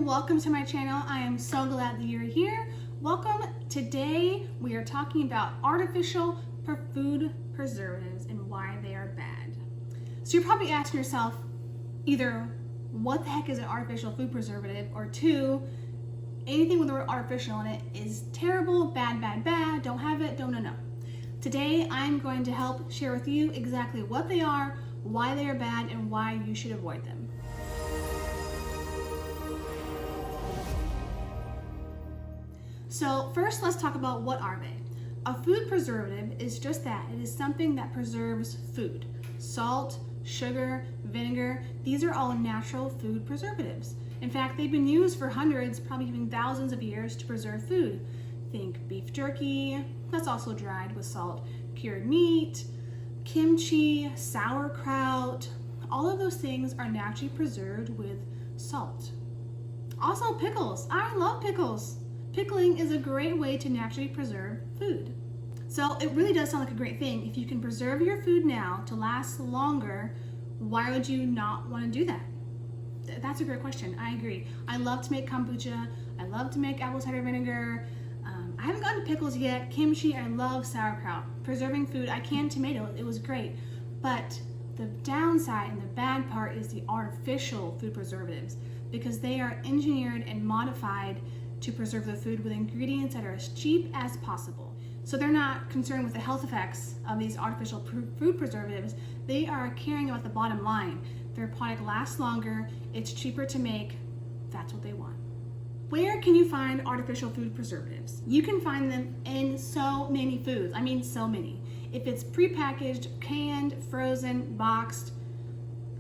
welcome to my channel. I am so glad that you're here. Welcome. Today we are talking about artificial food preservatives and why they are bad. So you're probably asking yourself either what the heck is an artificial food preservative, or two, anything with the word artificial in it is terrible, bad, bad, bad, don't have it, don't know. Today I'm going to help share with you exactly what they are, why they are bad, and why you should avoid them. So first, let's talk about what are they. A food preservative is just that. It is something that preserves food. Salt, sugar, vinegar, these are all natural food preservatives. In fact, they've been used for hundreds, probably even thousands of years to preserve food. Think beef jerky, that's also dried with salt, cured meat, kimchi, sauerkraut, all of those things are naturally preserved with salt. Also pickles, I love pickles. Pickling is a great way to naturally preserve food. So it really does sound like a great thing. If you can preserve your food now to last longer, why would you not want to do that? That's a great question. I agree. I love to make kombucha. I love to make apple cider vinegar. I haven't gotten to pickles yet. Kimchi, I love sauerkraut. Preserving food, I canned tomato. It was great. But the downside and the bad part is the artificial food preservatives, because they are engineered and modified to preserve the food with ingredients that are as cheap as possible. So they're not concerned with the health effects of these artificial food preservatives. They are caring about the bottom line. Their product lasts longer, it's cheaper to make, that's what they want. Where can you find artificial food preservatives? You can find them in so many foods. I mean, so many. If it's prepackaged, canned, frozen, boxed,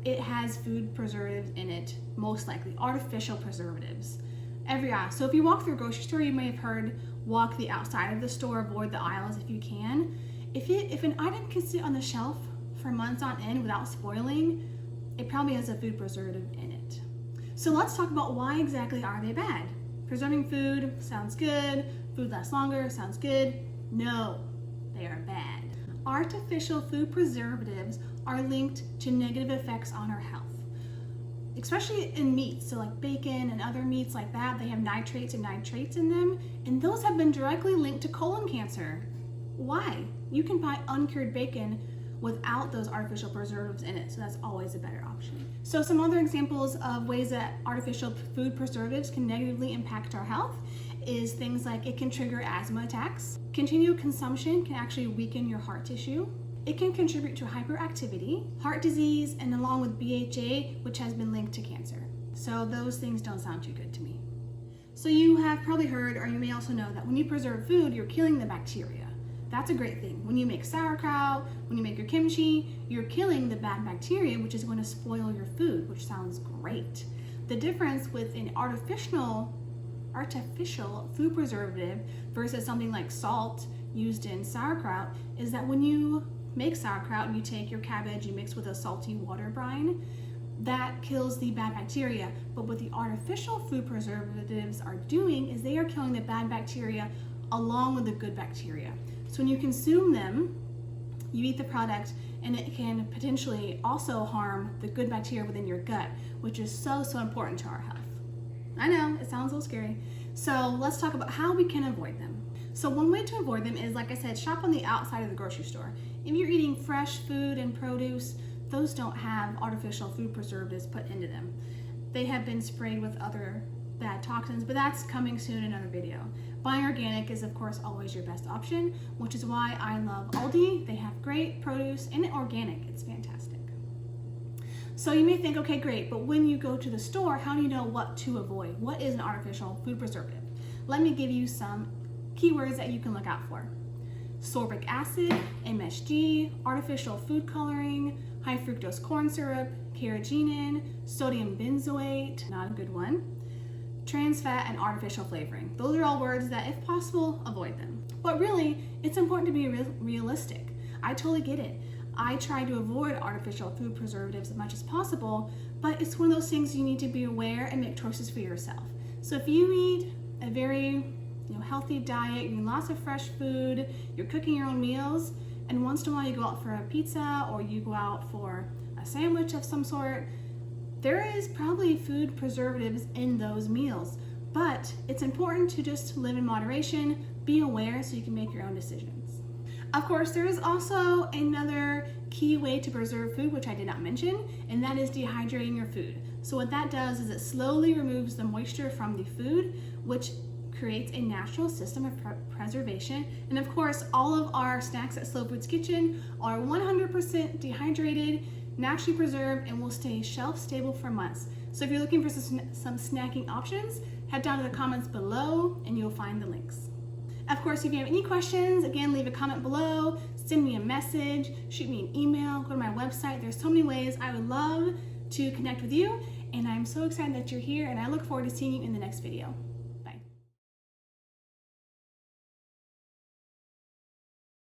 it has food preservatives in it, most likely, artificial preservatives. Every aisle. So if you walk through a grocery store, you may have heard walk the outside of the store, avoid the aisles if you can. If an item can sit on the shelf for months on end without spoiling, it probably has a food preservative in it. So let's talk about why exactly are they bad. Preserving food sounds good, food lasts longer sounds good. No, they are bad. Artificial food preservatives are linked to negative effects on our health, especially in meats. So like bacon and other meats like that, they have nitrates and nitrates in them, and those have been directly linked to colon cancer. Why? You can buy uncured bacon without those artificial preservatives in it, so that's always a better option. So some other examples of ways that artificial food preservatives can negatively impact our health is things like it can trigger asthma attacks. Continued consumption can actually weaken your heart tissue. It can contribute to hyperactivity, heart disease, and along with BHA, which has been linked to cancer. So those things don't sound too good to me. So you have probably heard, or you may also know, that when you preserve food, you're killing the bacteria. That's a great thing. When you make sauerkraut, when you make your kimchi, you're killing the bad bacteria, which is going to spoil your food, which sounds great. The difference with an artificial food preservative versus something like salt used in sauerkraut is that when you make sauerkraut and you take your cabbage, you mix with a salty water brine, that kills the bad bacteria. But what the artificial food preservatives are doing is they are killing the bad bacteria along with the good bacteria. So when you consume them, you eat the product, and it can potentially also harm the good bacteria within your gut, which is so important to our health. I know, it sounds a little scary. So let's talk about how we can avoid them. So one way to avoid them is, like I said, shop on the outside of the grocery store. If you're eating fresh food and produce, those don't have artificial food preservatives put into them. They have been sprayed with other bad toxins, but that's coming soon in another video. Buying organic is, of course, always your best option, which is why I love Aldi. They have great produce and organic. It's fantastic. So you may think, okay, great, but when you go to the store, how do you know what to avoid? What is an artificial food preservative? Let me give you some keywords that you can look out for. Sorbic acid, MSG, artificial food coloring, high fructose corn syrup, carrageenan, sodium benzoate, not a good one, trans fat, and artificial flavoring. Those are all words that, if possible, avoid them. But really, it's important to be realistic. I totally get it. I try to avoid artificial food preservatives as much as possible, but it's one of those things you need to be aware and make choices for yourself. So if you eat a very healthy diet, you're eating lots of fresh food, you're cooking your own meals, and once in a while you go out for a pizza or you go out for a sandwich of some sort, There is probably food preservatives in those meals, but it's important to just live in moderation, be aware so you can make your own decisions. Of course, there is also another key way to preserve food, which I did not mention, and that is dehydrating your food. So what that does is it slowly removes the moisture from the food, which creates a natural system of preservation. And of course, all of our snacks at Slow Foods Kitchen are 100% dehydrated, naturally preserved, and will stay shelf stable for months. So if you're looking for some snacking options, head down to the comments below and you'll find the links. Of course, if you have any questions, again, leave a comment below, send me a message, shoot me an email, go to my website. There's so many ways. I would love to connect with you, and I'm so excited that you're here, and I look forward to seeing you in the next video.